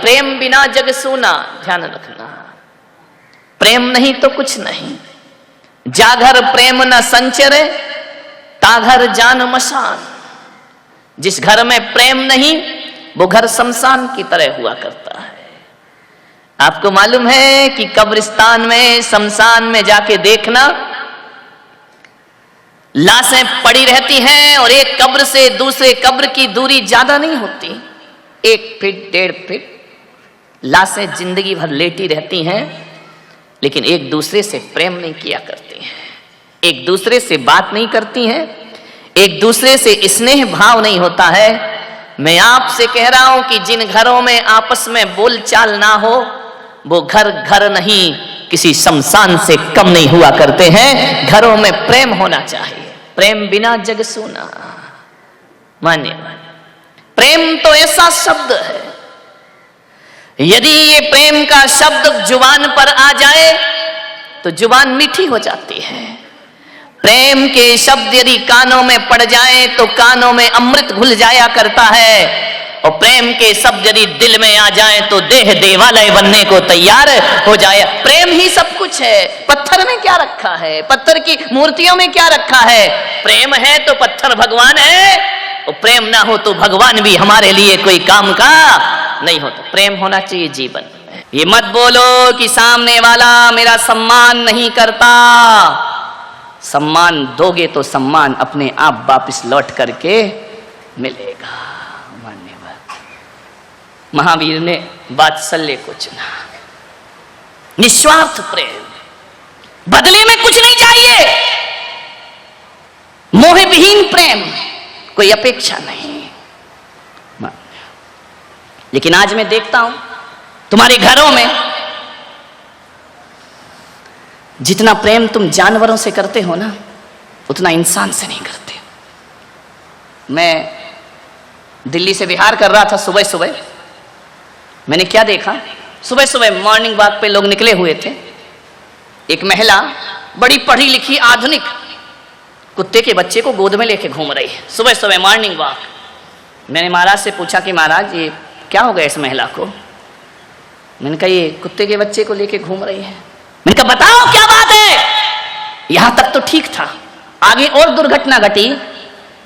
प्रेम बिना जग सूना, ध्यान रखना। प्रेम नहीं तो कुछ नहीं। जाघर प्रेम न संचरे, ताघर जान मशान। जिस घर में प्रेम नहीं वो घर शमशान की तरह हुआ करता है। आपको मालूम है कि कब्रिस्तान में, शमशान में जाके देखना, लाशें पड़ी रहती हैं और एक कब्र से दूसरे कब्र की दूरी ज्यादा नहीं होती, 1 फीट 1.5 फीट। लाशें जिंदगी भर लेटी रहती हैं लेकिन एक दूसरे से प्रेम नहीं किया करती हैं, एक दूसरे से बात नहीं करती हैं, एक दूसरे से स्नेह भाव नहीं होता है। मैं आपसे कह रहा हूं कि जिन घरों में आपस में बोलचाल ना हो वो घर घर नहीं, किसी शमशान से कम नहीं हुआ करते हैं। घरों में प्रेम होना चाहिए। प्रेम बिना जग सूना। मानिए, प्रेम तो ऐसा शब्द है, यदि ये प्रेम का शब्द जुबान पर आ जाए तो जुबान मीठी हो जाती है। प्रेम के शब्द यदि कानों में पड़ जाए तो कानों में अमृत घुल जाया करता है, और प्रेम के शब्द यदि दिल में आ जाए तो देह देवालय बनने को तैयार हो जाए। प्रेम ही सब कुछ है। पत्थर में क्या रखा है, पत्थर की मूर्तियों में क्या रखा है? प्रेम है तो पत्थर भगवान है, और प्रेम ना हो तो भगवान भी हमारे लिए कोई काम का नहीं होता। प्रेम होना चाहिए जीवन में। ये मत बोलो कि सामने वाला मेरा सम्मान नहीं करता। सम्मान दोगे तो सम्मान अपने आप वापिस लौट करके मिलेगा। महावीर ने वात्सल्य को चुना, निस्वार्थ प्रेम, बदले में कुछ नहीं चाहिए, मोह विहीन प्रेम, कोई अपेक्षा नहीं। लेकिन आज मैं देखता हूं तुम्हारे घरों में जितना प्रेम तुम जानवरों से करते हो ना, उतना इंसान से नहीं करते। मैं दिल्ली से बिहार कर रहा था, सुबह सुबह मैंने क्या देखा, सुबह सुबह मॉर्निंग वॉक पे लोग निकले हुए थे। एक महिला बड़ी पढ़ी लिखी आधुनिक कुत्ते के बच्चे को गोद में लेके घूम रही है, सुबह सुबह मॉर्निंग वॉक। मैंने महाराज से पूछा कि महाराज ये क्या हो गया इस महिला को? मैंने कहा ये कुत्ते के बच्चे को लेके घूम रही है। मैंने कहा बताओ क्या बात है? यहां तक तो ठीक था, आगे और दुर्घटना घटी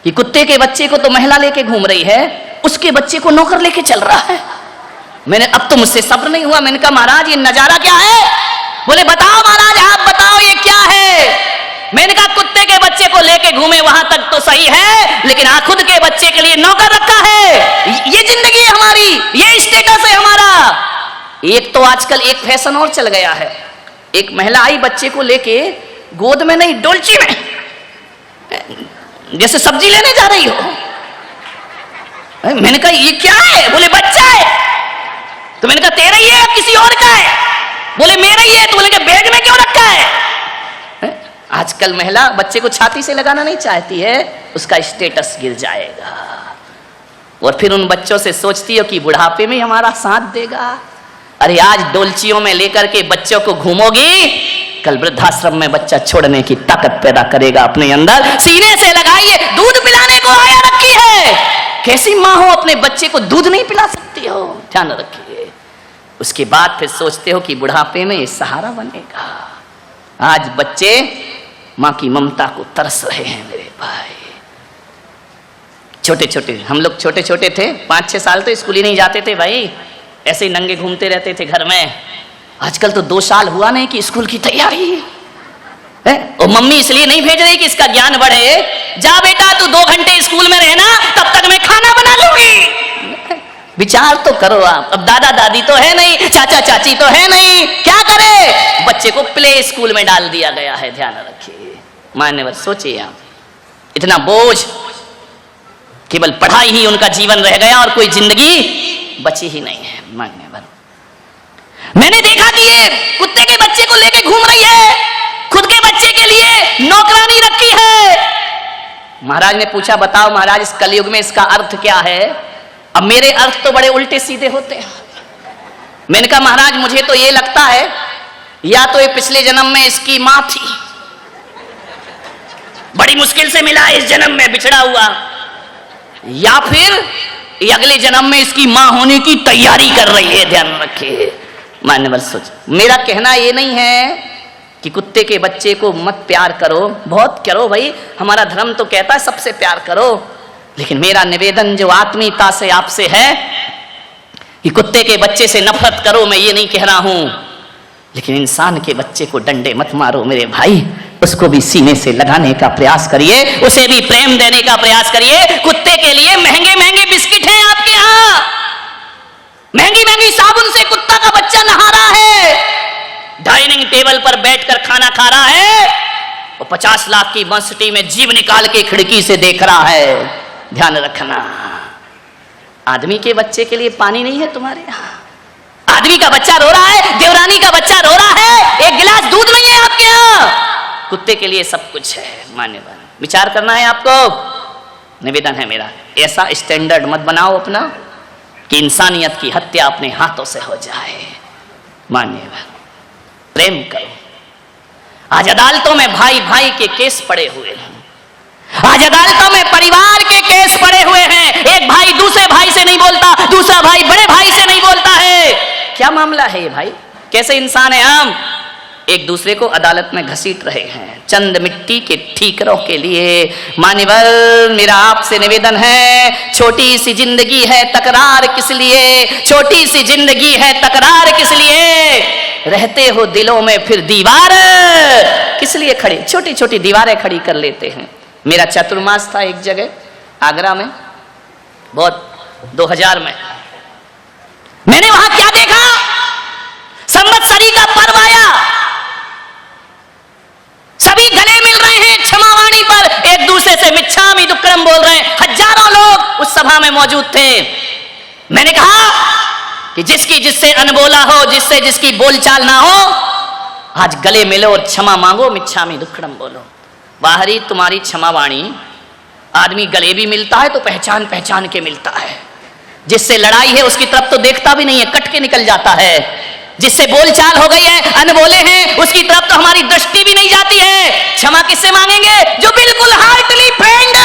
कि कुत्ते के बच्चे को तो महिला लेके घूम रही है, उसके बच्चे को नौकर लेके चल रहा है। मैंने अब तो मुझसे सब्र नहीं हुआ, मैंने कहा महाराज ये नजारा क्या है? बोले बताओ महाराज, आप बताओ ये क्या है? मैंने कहा कुत्ते के बच्चे को लेके घूमे वहां तक तो सही है, लेकिन खुद के बच्चे के लिए नौकर रखा है। ये जिंदगी है हमारी, ये स्टेटस है हमारा। एक तो आजकल एक फैशन और चल गया है, एक महिला आई बच्चे को लेके गोद में नहीं डोलची में, जैसे सब्जी लेने जा रही हो। मैंने कहा ये क्या है? बोले बच्चा है। तो मैंने कहा तेरा ही है किसी और का है? बोले मेरा ही है। तो बोले बैग में क्यों रखा है? आजकल महिला बच्चे को छाती से लगाना नहीं चाहती है, उसका स्टेटस गिर जाएगा, और फिर उन बच्चों से सोचती हो कि बुढ़ापे में हमारा साथ देगा। अरे आज डोलचियों में लेकर के बच्चों को घूमोगी, कल वृद्धाश्रम में बच्चा छोड़ने की ताकत पैदा करेगा अपने अंदर। सीने से लगाइए, दूध पिलाने को आया रखी है। कैसी माँ हो अपने बच्चे को दूध नहीं पिला सकती हो? ध्यान रखिए। उसके बाद फिर सोचते हो कि बुढ़ापे में ये सहारा बनेगा। आज बच्चे माँ की ममता को तरस रहे हैं मेरे भाई। छोटे छोटे हम लोग छोटे छोटे थे, 5-6 साल तो स्कूल ही नहीं जाते थे भाई, ऐसे ही नंगे घूमते रहते थे घर में। आजकल तो 2 साल हुआ नहीं कि स्कूल की तैयारी है, और मम्मी इसलिए नहीं भेज रही कि इसका ज्ञान बढ़े। जा बेटा तू 2 घंटे स्कूल में रहना, तब तक मैं खाना बना लूंगी। विचार तो करो आप, अब दादा दादी तो है नहीं, चाचा चाची तो है नहीं, क्या करे? बच्चे को प्ले स्कूल में डाल दिया गया है। ध्यान रखिए मान्यवर, सोचिए आप, इतना बोझ, केवल पढ़ाई ही उनका जीवन रह गया और कोई जिंदगी बची ही नहीं है। मान्यवर, मैंने देखा कि ये कुत्ते के बच्चे को लेके घूम रही है, खुद के बच्चे के लिए नौकरानी रखी है। महाराज ने पूछा बताओ महाराज इस कलयुग में इसका अर्थ क्या है? अब मेरे अर्थ तो बड़े उल्टे सीधे होते हैं। मैंने कहा महाराज मुझे तो ये लगता है या तो ये पिछले जन्म में इसकी मां थी, बड़ी मुश्किल से मिला इस जन्म में बिछड़ा हुआ, या फिर ये अगले जन्म में इसकी मां होने की तैयारी कर रही है, ध्यान रखिए। मान्यवर सोच, मेरा कहना ये नहीं है कि कुत्ते के बच्चे को मत प्यार करो, बहुत करो भाई, हमारा धर्म तो कहता है सबसे प्यार करो, लेकिन मेरा निवेदन जो आत्मीयता से आपसे है कि कुत्ते के बच्चे से नफरत करो, मैं ये नहीं कह रहा हूं, लेकिन इंसान के बच्चे को डंडे मत मारो मेरे भाई, उसको भी सीने से लगाने का प्रयास करिए, उसे भी प्रेम देने का प्रयास करिए। कुत्ते के लिए महंगे महंगे बिस्किट हैं आपके यहां, महंगी महंगी साबुन से कुत्ता का बच्चा नहा रहा है, डाइनिंग टेबल पर बैठकर खाना खा रहा है, वो 50 लाख की बंसटी में जीभ निकाल के खिड़की से देख रहा है। ध्यान रखना, आदमी के बच्चे के लिए पानी नहीं है तुम्हारे यहां, आदमी का बच्चा रो रहा है, देवरानी का बच्चा रो रहा है, एक गिलास दूध नहीं है आपके यहां। कुत्ते के लिए सब कुछ है। मान्यवर, विचार करना है आपको, निवेदन है मेरा, ऐसा स्टैंडर्ड मत बनाओ अपना कि इंसानियत की हत्या अपने हाथों से हो जाए। मान्यवर, प्रेम करो। आज अदालतों में भाई भाई के केस पड़े हुए हैं, आज अदालतों में परिवार के केस पड़े हुए हैं, एक भाई दूसरे भाई से नहीं बोलता, दूसरा भाई बड़े भाई से नहीं बोलता है। क्या मामला है ये भाई, कैसे इंसान है हम? एक दूसरे को अदालत में घसीट रहे हैं चंद मिट्टी के ठीकरों के लिए। मान्यवर, मेरा आपसे निवेदन है, छोटी सी जिंदगी है, तकरार किस लिए? छोटी सी जिंदगी है, तकरार किस लिए? रहते हो दिलों में फिर दीवार किस लिए खड़ी? छोटी छोटी दीवारें खड़ी कर लेते हैं। मेरा चतुर्मास था एक जगह आगरा में, बहुत 2000 में। मैंने वहां क्या देखा? संवत्सरी का पर्व आया, सभी गले मिल रहे हैं क्षमावाणी पर, एक दूसरे से मिच्छामि दुक्कडम बोल रहे हैं। हजारों लोग उस सभा में मौजूद थे। मैंने कहा कि जिसकी जिससे अनबोला हो, जिससे जिसकी बोलचाल ना हो, आज गले मिलो और क्षमा मांगो, मिच्छामि दुक्कडम बोलो। बाहरी तुम्हारी क्षमावाणी, आदमी गले भी मिलता है तो पहचान पहचान के मिलता है, जिससे लड़ाई है उसकी तरफ तो देखता भी नहीं है, कट के निकल जाता है। जिससे बोलचाल हो गई है, अनबोले हैं, उसकी तरफ तो हमारी दृष्टि भी नहीं जाती है। क्षमा किससे मांगेंगे? जो बिल्कुल हार्टली फ्रेंड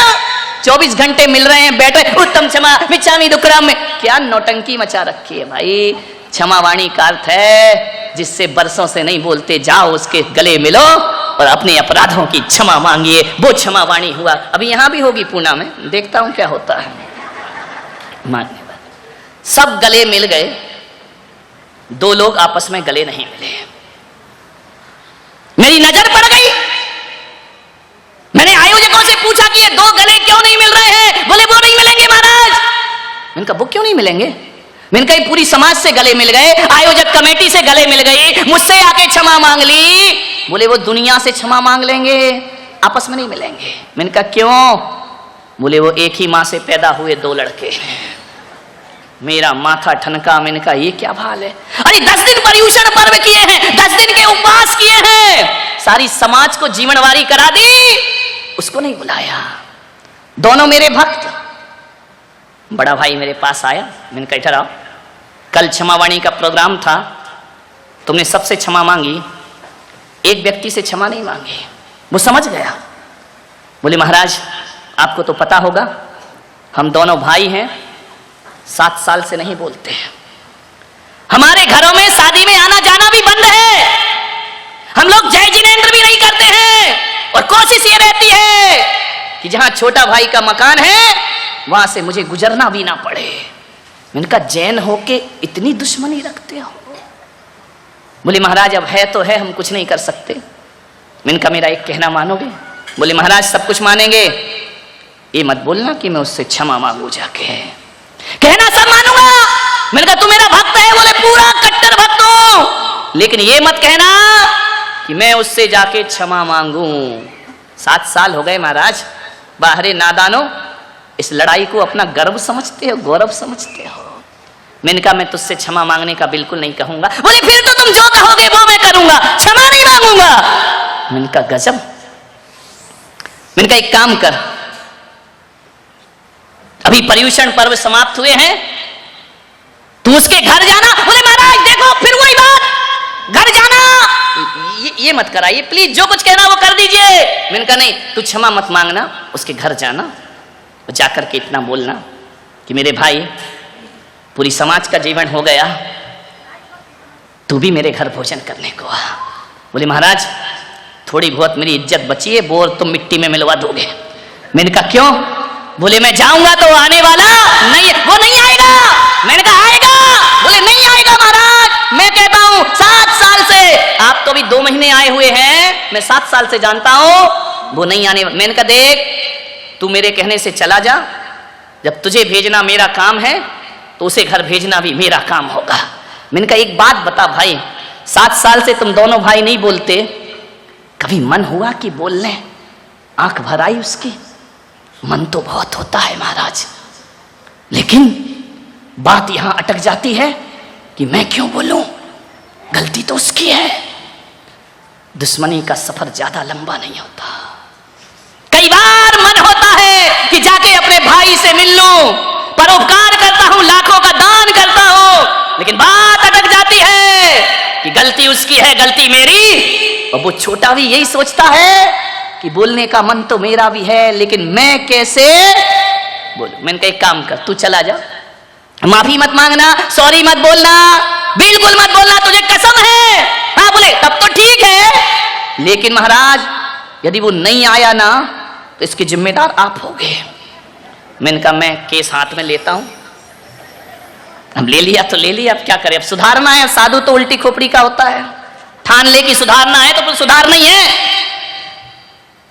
24 घंटे मिल रहे हैं, बैठे उत्तम क्षमा मिच्छामि दुक्कडम। क्या नौटंकी मचा रखी है भाई। क्षमावाणी का अर्थ है जिससे बरसों से नहीं बोलते, जाओ उसके गले मिलो और अपने अपराधों की क्षमा मांगिए, वो क्षमावाणी हुआ। अभी यहां भी होगी पूना में, देखता हूं क्या होता है। मान्यवर, सब गले मिल गए, 2 लोग आपस में गले नहीं मिले। मेरी नजर पड़ गई, मैंने आयोजकों से पूछा कि ये 2 गले क्यों नहीं मिल रहे हैं? बोले वो नहीं मिलेंगे महाराज। मैंने कहा वो क्यों नहीं मिलेंगे? मैंने कहा पूरी समाज से गले मिल गए, आयोजक कमेटी से गले मिल गई, मुझसे आके क्षमा मांग ली। बोले वो दुनिया से क्षमा मांग लेंगे, आपस में नहीं मिलेंगे। मैंने कहा क्यों? बोले वो एक ही मां से पैदा हुए 2 लड़के। मेरा माथा ठनका। मैंने कहा ये क्या भाल है? अरे 10 दिन पर्युषण पर्व किए हैं, 10 दिन के उपवास किए हैं, सारी समाज को जीवनवारी करा दी, उसको नहीं बुलाया। दोनों मेरे भक्त। बड़ा भाई मेरे पास आया, मैंने कहा इधर आओ, कल क्षमावाणी का प्रोग्राम था, तुमने सबसे क्षमा मांगी, एक व्यक्ति से क्षमा नहीं मांगी। वो समझ गया। बोले महाराज आपको तो पता होगा, हम दोनों भाई हैं, 7 साल से नहीं बोलते हैं, हमारे घरों में शादी में आना जाना भी बंद है, हम लोग जय जिनेंद्र भी नहीं करते हैं, और कोशिश ये रहती है कि जहां छोटा भाई का मकान है वहां से मुझे गुजरना भी ना पड़े। मैंने कहा जैन होके इतनी दुश्मनी रखते हो? बोले महाराज अब है तो है, हम कुछ नहीं कर सकते। मैंने कहा मेरा एक कहना मानोगे? बोले महाराज सब कुछ मानेंगे, ये मत बोलना कि मैं उससे क्षमा मांगू जाके। कहना सब मानूंगा। मैंने कहा तू मेरा भक्त है? बोले पूरा कट्टर भक्त हूं, लेकिन ये मत कहना कि मैं उससे जाके क्षमा मांगू। 7 साल हो गए महाराज। बाहरे नादानो, इस लड़ाई को अपना गर्व समझते हो, गौरव समझते हो। मैंने कहा मैं तुझसे क्षमा मांगने का बिल्कुल नहीं कहूंगा। बोले फिर तो तुम जो कहोगे वो मैं करूंगा, क्षमा नहीं मांगूंगा। मैंने कहा गजब। मैंने कहा एक काम कर, अभी पर्युषण पर्व समाप्त हुए हैं, तू उसके घर जाना। बोले महाराज देखो फिर वही बात, घर जाना ये मत कराइए प्लीज, जो कुछ कहना वो कर दीजिए। मैंने कहा नहीं, तू क्षमा मत मांगना, उसके घर जाना, जाकर के इतना बोलना कि मेरे भाई पूरी समाज का जीवन हो गया, तू भी मेरे घर भोजन करने को आ। बोले महाराज थोड़ी बहुत मेरी इज्जत बची है, बोर तुम मिट्टी में मिलवा दोगे। मैंने कहा क्यों? बोले मैं जाऊंगा तो आने वाला नहीं, वो नहीं आएगा। मैंने कहा आएगा। बोले नहीं आएगा महाराज, मैं कहता हूं 7 साल से, आप तो अभी 2 महीने आए हुए हैं, मैं 7 साल से जानता हूं वो नहीं आने। मैंने कहा देख तू मेरे कहने से चला जा, जब तुझे भेजना मेरा काम है तो उसे घर भेजना भी मेरा काम होगा। मैंने कहा एक बात बता भाई, 7 साल से तुम दोनों भाई नहीं बोलते, कभी मन हुआ कि बोल लें? आंख भर आई उसकी। मन तो बहुत होता है महाराज, लेकिन बात यहां अटक जाती है कि मैं क्यों बोलूं, गलती तो उसकी है। दुश्मनी का सफर ज्यादा लंबा नहीं होता। कई बार मन होता है कि जाके अपने भाई से मिल लूं, परोपकार करता हूं, लाखों का दान करता हूं, लेकिन बात अटक जाती है कि गलती उसकी है, गलती मेरी। और वो छोटा भी यही सोचता है कि बोलने का मन तो मेरा भी है, लेकिन मैं कैसे बोलूं। मैंने कहा एक काम कर, तू चला जा, माफी मत मांगना, सॉरी मत बोलना, बिल्कुल मत बोलना, तुझे कसम है। हाँ बोले तब तो ठीक है, लेकिन महाराज यदि वो नहीं आया ना तो इसके जिम्मेदार आप होगे। मैंने कहा मैं केस हाथ में लेता हूं। अब ले लिया तो ले लिया, अब क्या करें, अब सुधारना है। साधु तो उल्टी खोपड़ी का होता है, ठान ले कि सुधारना है तो सुधार नहीं है।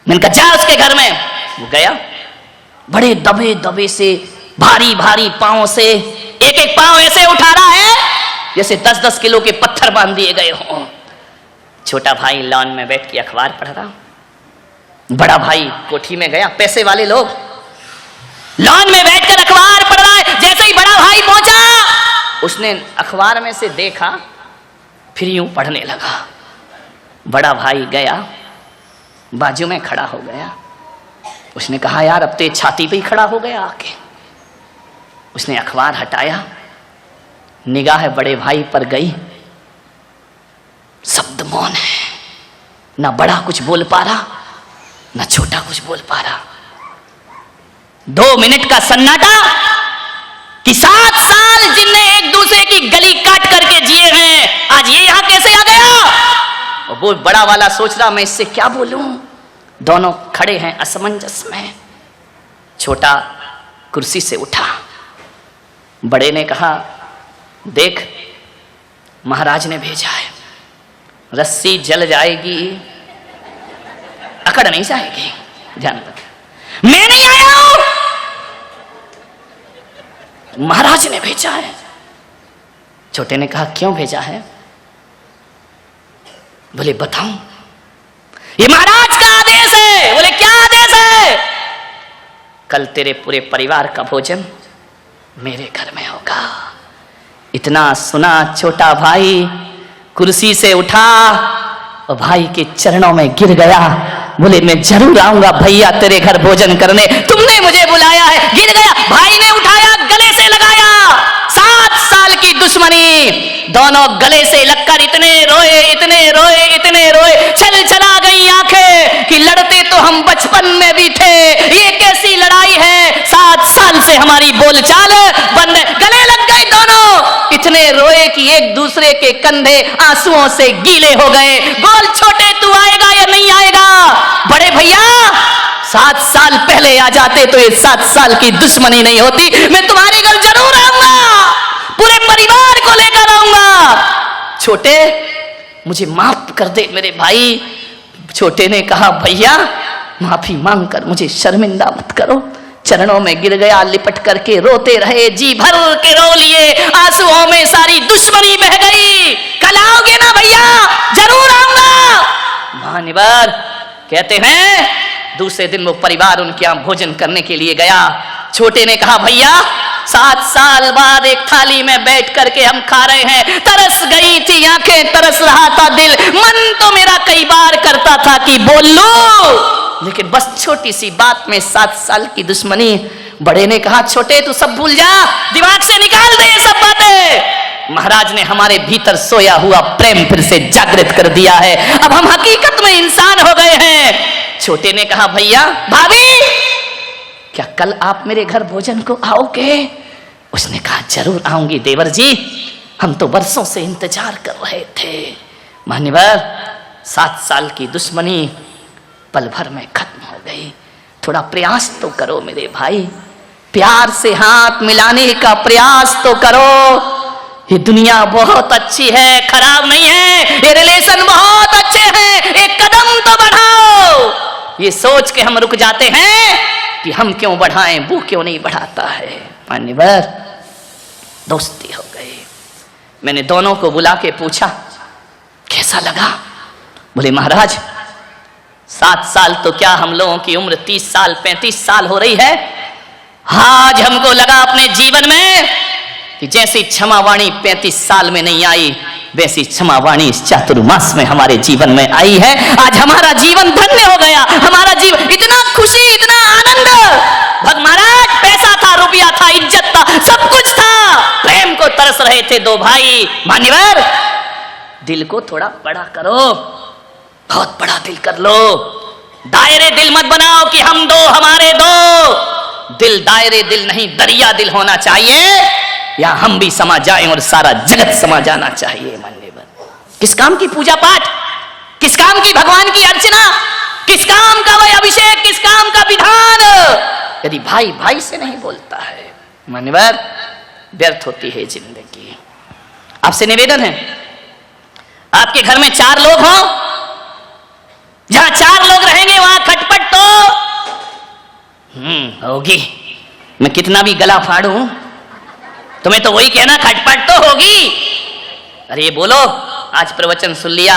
मैंने कहा जा उसके घर में। वो गया, बड़े दबे दबे से, भारी भारी पांव से, एक एक पांव ऐसे उठा रहा है जैसे 10-10 किलो के पत्थर बांध दिए गए हों। छोटा भाई लॉन में बैठ के अखबार पढ़ रहा, बड़ा भाई कोठी में गया। पैसे वाले लोग लॉन में बैठकर अखबार पढ़ रहा है। जैसे ही बड़ा भाई पहुंचा, उसने अखबार में से देखा, फिर यूं पढ़ने लगा। बड़ा भाई गया, बाजू में खड़ा हो गया। उसने कहा यार अब तो ये छाती पे ही खड़ा हो गया आके। उसने अखबार हटाया, निगाह बड़े भाई पर गई, शब्द मौन है, ना बड़ा कुछ बोल पा रहा, ना छोटा कुछ बोल पा रहा। 2 मिनट का सन्नाटा कि 7 साल जिनने एक दूसरे की गली काट करके जिए हैं, आज ये यहां कैसे आ गया? और वो बड़ा वाला सोच रहा मैं इससे क्या बोलूं। दोनों खड़े हैं असमंजस में। छोटा कुर्सी से उठा, बड़े ने कहा देख महाराज ने भेजा है, रस्सी जल जाएगी, अकड़ नहीं जाएगी, ध्यान रख। मैं नहीं आया हूं, महाराज ने भेजा है। छोटे ने कहा क्यों भेजा है? बोले बताऊं, ये महाराज का आदेश है। बोले क्या आदेश है? कल तेरे पूरे परिवार का भोजन मेरे घर में होगा। इतना सुना छोटा भाई कुर्सी से उठा और भाई के चरणों में गिर गया। बोले मैं जरूर आऊंगा भैया तेरे घर भोजन करने, तुमने मुझे बुलाया है। गिर गया, भाई ने उठाया, गले से लगाया। 7 साल की दुश्मनी, दोनों गले से लगकर इतने रोए, इतने रोए, इतने रोए, छल चला गई आंखें कि लड़ते तो हम बचपन में भी थे, ये कैसी लड़ाई है। 7 साल से हमारी बोलचाल बंद है। गले लग गए दोनों, इतने रोए कि एक दूसरे के कंधे आंसुओं से गीले हो गए। बोल छोटे तू आएगा या नहीं आएगा? बड़े भैया 7 साल पहले आ जाते तो ये 7 साल की दुश्मनी नहीं होती। मैं तुम्हारे घर जरूर आऊंगा, पूरे परिवार को लेकर आऊंगा। छोटे मुझे माफ कर दे मेरे भाई। छोटे ने कहा भैया माफी मांगकर मुझे शर्मिंदा मत करो। चरणों में गिर गया, लिपट करके रोते रहे, जी भर के रो लिए, आंसुओं में सारी दुश्मनी बह गई। कल आओगे ना भैया? जरूर आऊंगा। महानिवार कहते हैं दूसरे दिन वो परिवार उनके यहां भोजन करने के लिए गया। छोटे ने कहा भैया 7 साल बाद एक थाली में बैठ करके हम खा रहे हैं, तरस गई थी आंखें, तरस रहा था दिल, मन तो मेरा कई बार करता था कि बोल लो, लेकिन बस छोटी सी बात में 7 साल की दुश्मनी। बड़े ने कहा छोटे तू सब भूल जा, दिमाग से निकाल दे ये सब बातें। महाराज ने हमारे भीतर सोया हुआ प्रेम फिर से जागृत कर दिया है, अब हम हकीकत में इंसान हो गए हैं। छोटे ने कहा भैया भाभी क्या कल आप मेरे घर भोजन को आओगे? उसने कहा जरूर आऊंगी देवर जी, हम तो बरसों से इंतजार कर रहे थे। मान्यवर 7 साल की दुश्मनी पल भर में खत्म हो गई। थोड़ा प्रयास तो करो मेरे भाई, प्यार से हाथ मिलाने का प्रयास तो करो। ये दुनिया बहुत अच्छी है, खराब नहीं है, ये रिलेशन बहुत अच्छे हैं, एक कदम तो बढ़ाओ। ये सोच के हम रुक जाते हैं कि हम क्यों बढ़ाएं, वो क्यों नहीं बढ़ाता है। मान्यवर दोस्ती हो गई। मैंने दोनों को बुला के पूछा कैसा लगा? बोले महाराज 7 साल तो क्या, हम लोगों की उम्र 30 साल 35 साल हो रही है। आज हमको लगा अपने जीवन में कि जैसी क्षमावाणी 35 साल में नहीं आई, वैसी क्षमावाणी इस चातुर्मास में हमारे जीवन में आई है। आज हमारा जीवन धन्य हो गया, हमारा जीवन इतना खुशी, इतना आनंद। भग महाराज पैसा था, रुपया था, इज्जत था, सब कुछ था, प्रेम को तरस रहे थे 2 भाई। मान्यवर दिल को थोड़ा बड़ा करो, बहुत बड़ा दिल कर लो। दायरे दिल मत बनाओ कि हम 2 हमारे 2। दिल दायरे दिल नहीं, दरिया दिल होना चाहिए, या हम भी समा जाएं और सारा जगत समा जाना चाहिए। मान्यवर किस काम की पूजा पाठ, किस काम की भगवान की अर्चना, किस काम का वह अभिषेक, किस काम का विधान, यदि भाई भाई से नहीं बोलता है मान्यवर व्यर्थ होती है जिंदगी। आपसे निवेदन है, आपके घर में 4 लोग हों, जहां 4 लोग रहेंगे वहां खटपट तो होगी। मैं कितना भी गला फाड़ूं तुम्हें तो वही कहना खटपट तो होगी। अरे बोलो, आज प्रवचन सुन लिया,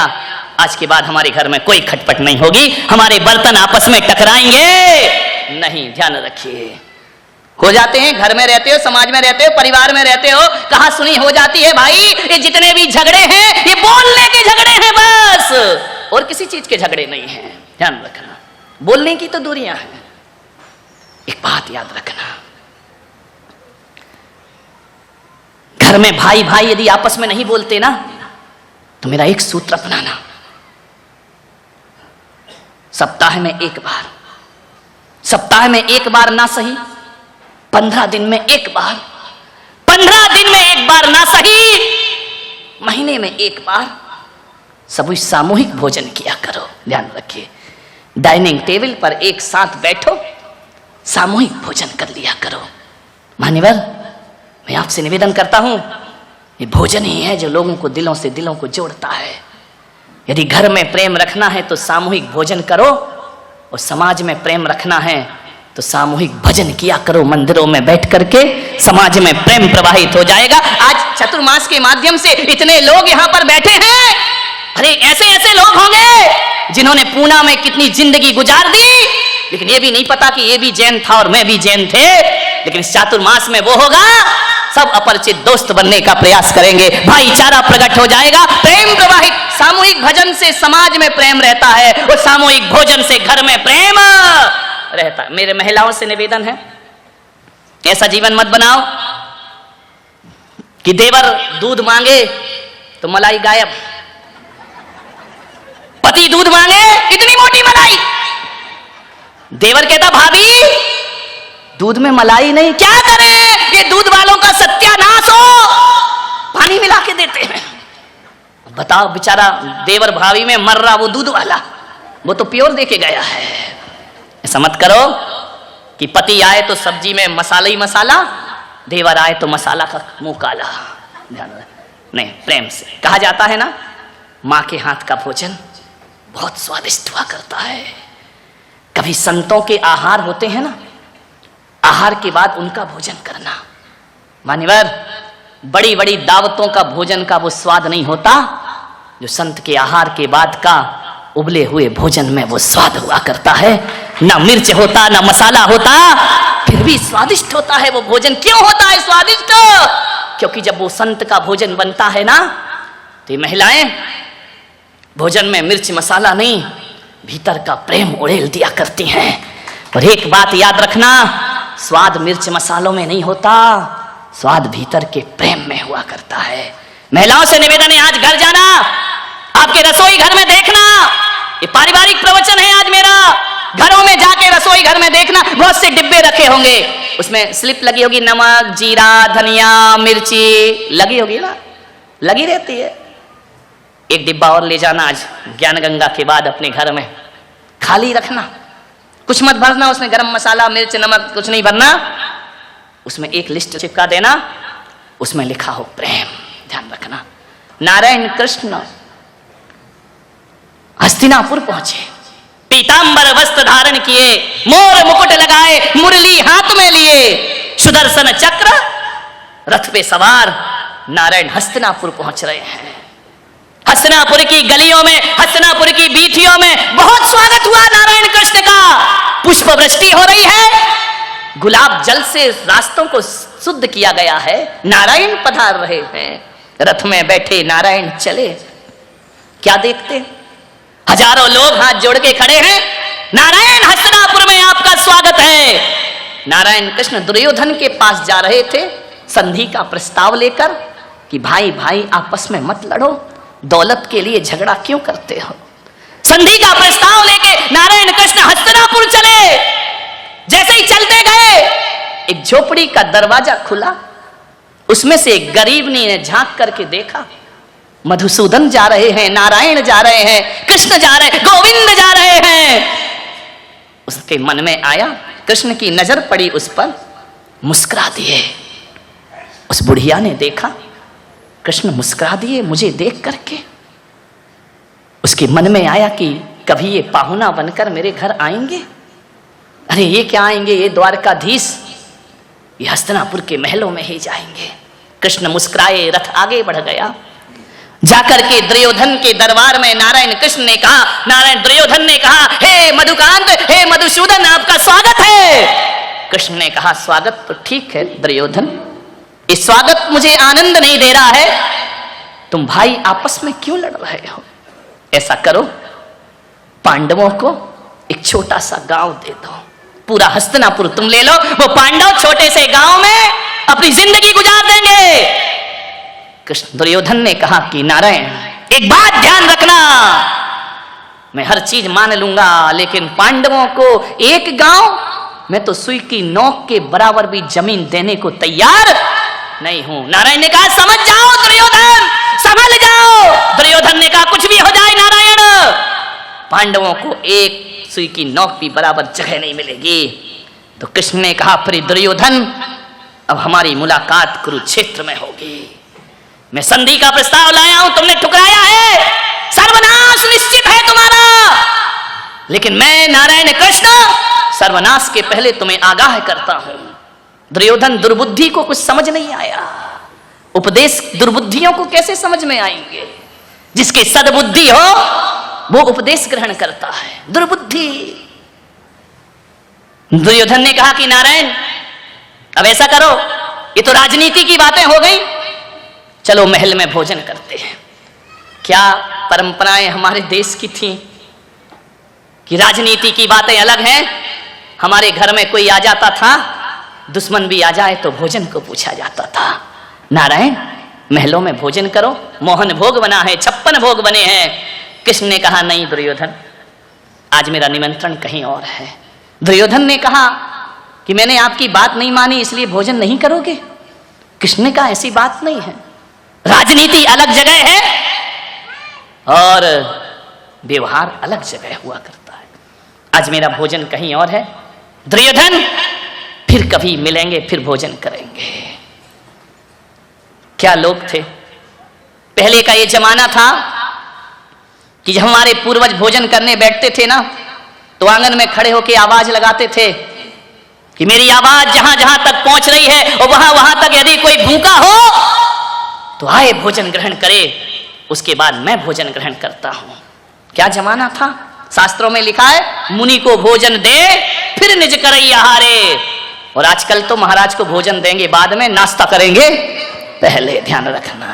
आज के बाद हमारे घर में कोई खटपट नहीं होगी, हमारे बर्तन आपस में टकराएंगे नहीं। ध्यान रखिए, हो जाते हैं, घर में रहते हो, समाज में रहते हो, परिवार में रहते हो, कहां सुनी हो जाती है भाई। ये जितने भी झगड़े हैं ये बोलने के झगड़े हैं बस, और किसी चीज के झगड़े नहीं हैं। ध्यान रखना, बोलने की तो दूरियां हैं। एक बात याद रखना, घर में भाई भाई यदि आपस में नहीं बोलते ना, तो मेरा एक सूत्र अपनाना, सप्ताह में 1 बार, सप्ताह में 1 बार ना सही 15 दिन में 1 बार, 15 दिन में 1 बार ना सही महीने में 1 बार सभी सामूहिक भोजन किया करो। ध्यान रखिए, डाइनिंग टेबल पर एक साथ बैठो, सामूहिक भोजन कर लिया करो। मान्यवर मैं आपसे निवेदन करता हूं, ये भोजन ही है जो लोगों को दिलों से दिलों को जोड़ता है। यदि घर में प्रेम रखना है तो सामूहिक भोजन करो, और समाज में प्रेम रखना है तो सामूहिक भजन किया करो। मंदिरों में बैठ करके समाज में प्रेम प्रवाहित हो जाएगा। आज चतुर्मास के माध्यम से इतने लोग यहाँ पर बैठे हैं, अरे ऐसे ऐसे लोग होंगे जिन्होंने पूना में कितनी जिंदगी गुजार दी, लेकिन ये भी नहीं पता कि ये भी जैन था और मैं भी जैन थे। लेकिन इस चातुर्मास में वो होगा, सब अपरिचित दोस्त बनने का प्रयास करेंगे, भाईचारा प्रकट हो जाएगा, प्रेम प्रवाहित। सामूहिक भजन से समाज में प्रेम रहता है, और सामूहिक भोजन से घर में प्रेम रहता है। मेरे महिलाओं से निवेदन है, ऐसा जीवन मत बनाओ कि देवर दूध मांगे तो मलाई गायब, पति दूध मांगे इतनी मोटी मलाई, देवर कहता भाभी दूध में मलाई नहीं, क्या करें, ये दूध वालों का सत्यानाश हो, पानी मिला के देते हैं। बताओ बेचारा देवर भाभी में मर रहा वो दूध वाला, वो तो प्योर देके गया है। ऐसा मत करो कि पति आए तो सब्जी में मसाला ही मसाला, देवर आए तो मसाला का मुंह काला। ध्यान नहीं, प्रेम से कहा जाता है ना, माँ के हाथ का भोजन बहुत स्वादिष्ट हुआ करता है। कभी संतों के आहार होते हैं ना, आहार के बाद उनका भोजन करना। मान्यवर बड़ी बड़ी दावतों का भोजन का वो स्वाद नहीं होता जो संत के आहार के बाद का उबले हुए भोजन में वो स्वाद हुआ करता है। ना मिर्च होता, ना मसाला होता, फिर भी स्वादिष्ट होता है वो भोजन। क्यों होता है स्वादिष्ट? क्योंकि जब वो संत का भोजन बनता है ना, तो ये महिलाएं भोजन में मिर्च मसाला नहीं, भीतर का प्रेम उड़ेल दिया करती हैं। और एक बात याद रखना, स्वाद मिर्च मसालों में नहीं होता, स्वाद भीतर के प्रेम में हुआ करता है। महिलाओं से निवेदन है, आज घर जाना, आपके रसोई घर में देखना, ये पारिवारिक प्रवचन है आज मेरा, घरों में जाके रसोई घर में देखना, बहुत से डिब्बे रखे होंगे, उसमें स्लिप लगी होगी, नमक, जीरा, धनिया, मिर्ची लगी होगी ना, लगी रहती है। एक डिब्बा और ले जाना आज ज्ञान गंगा के बाद अपने घर में, खाली रखना, कुछ मत भरना उसमें, गरम मसाला, मिर्च, नमक कुछ नहीं भरना, उसमें एक लिस्ट चिपका देना, उसमें लिखा हो प्रेम। ध्यान रखना। नारायण कृष्ण हस्तिनापुर पहुंचे, पीतांबर वस्त्र धारण किए, मोर मुकुट लगाए, मुरली हाथ में लिए, सुदर्शन चक्र रथ पे सवार नारायण हस्तिनापुर पहुंच रहे हैं। हस्तिनापुर की गलियों में, हस्तिनापुर की बीथियों में बहुत स्वागत हुआ नारायण कृष्ण का। पुष्प वृष्टि हो रही है, गुलाब जल से रास्तों को शुद्ध किया गया है, नारायण पधार रहे हैं। रथ में बैठे नारायण चले, क्या देखते, हजारों लोग हाथ जोड़ के खड़े हैं, नारायण हस्तिनापुर में आपका स्वागत है। नारायण कृष्ण दुर्योधन के पास जा रहे थे संधि का प्रस्ताव लेकर कि भाई भाई आपस में मत लड़ो, दौलत के लिए झगड़ा क्यों करते हो। संधि का प्रस्ताव लेके नारायण कृष्ण हस्तिनापुर चले। जैसे ही चलते गए, एक झोपड़ी का दरवाजा खुला, उसमें से एक गरीबनी ने झांक करके देखा, मधुसूदन जा रहे हैं, नारायण जा रहे हैं, कृष्ण जा रहे हैं, गोविंद जा रहे हैं। उसके मन में आया, कृष्ण की नजर पड़ी उस पर, मुस्कुरा दिए। उस बुढ़िया ने देखा कृष्ण मुस्कुरा दिए मुझे देख करके, उसके मन में आया कि कभी ये पाहुना बनकर मेरे घर आएंगे। अरे ये क्या आएंगे, ये द्वारकाधीश, ये हस्तिनापुर के महलों में ही जाएंगे। कृष्ण मुस्कुराए, रथ आगे बढ़ गया। जाकर के दुर्योधन के दरबार में नारायण कृष्ण ने कहा, नारायण दुर्योधन ने कहा, हे मधुकांत, हे मधुसूदन, आपका स्वागत है। कृष्ण ने कहा, स्वागत तो ठीक है दुर्योधन, इस स्वागत मुझे आनंद नहीं दे रहा है, तुम भाई आपस में क्यों लड़ रहे हो। ऐसा करो, पांडवों को एक छोटा सा गांव दे दो, पूरा हस्तिनापुर तुम ले लो, वो पांडव छोटे से गांव में अपनी जिंदगी गुजार देंगे। कृष्ण दुर्योधन ने कहा कि नारायण एक बात ध्यान रखना, मैं हर चीज मान लूंगा, लेकिन पांडवों को एक गांव, मैं तो सुई की नोक के बराबर भी जमीन देने को तैयार नहीं हूं। नारायण ने कहा, समझ जाओ दुर्योधन, समझ जाओ। दुर्योधन ने कहा, कुछ भी हो जाए नारायण, पांडवों को एक सुई की नोक भी बराबर जगह नहीं मिलेगी। तो कृष्ण ने कहा, फिर दुर्योधन अब हमारी मुलाकात कुरुक्षेत्र में होगी। मैं संधि का प्रस्ताव लाया हूं, तुमने ठुकराया है, सर्वनाश निश्चित है तुम्हारा, लेकिन मैं नारायण कृष्ण सर्वनाश के पहले तुम्हें आगाह करता हूं। दुर्योधन दुर्बुद्धि को कुछ समझ नहीं आया, उपदेश दुर्बुद्धियों को कैसे समझ में आएंगे। जिसकी सद्बुद्धि हो वो उपदेश ग्रहण करता है, दुर्बुद्धि। दुर्योधन ने कहा कि नारायण अब ऐसा करो, ये तो राजनीति की बातें हो गई, चलो महल में भोजन करते हैं। क्या परंपराएं हमारे देश की थी कि राजनीति की बातें अलग हैं। हमारे घर में कोई आ जाता था, दुश्मन भी आ जाए तो भोजन को पूछा जाता था। नारायण महलों में भोजन करो, मोहन भोग बना है, 56 भोग बने हैं। कृष्ण ने कहा, नहीं दुर्योधन, आज मेरा निमंत्रण कहीं और है। दुर्योधन ने कहा कि मैंने आपकी बात नहीं मानी इसलिए भोजन नहीं करोगे। कृष्ण ने कहा, ऐसी बात नहीं है, राजनीति अलग जगह है और व्यवहार अलग जगह हुआ करता है। आज मेरा भोजन कहीं और है। दुर्योधन फिर कभी मिलेंगे, फिर भोजन करेंगे। क्या लोग थे, पहले का ये जमाना था कि जब हमारे पूर्वज भोजन करने बैठते थे ना, तो आंगन में खड़े होकर आवाज लगाते थे कि मेरी आवाज जहां जहां तक पहुंच रही है और वहां वहां तक यदि कोई भूखा हो तो आए भोजन ग्रहण करे, उसके बाद मैं भोजन ग्रहण करता हूं। क्या जमाना था, शास्त्रों में लिखा है, मुनि को भोजन दे फिर निज करई आहारे। और आजकल तो महाराज को भोजन देंगे बाद में, नाश्ता करेंगे पहले, ध्यान रखना।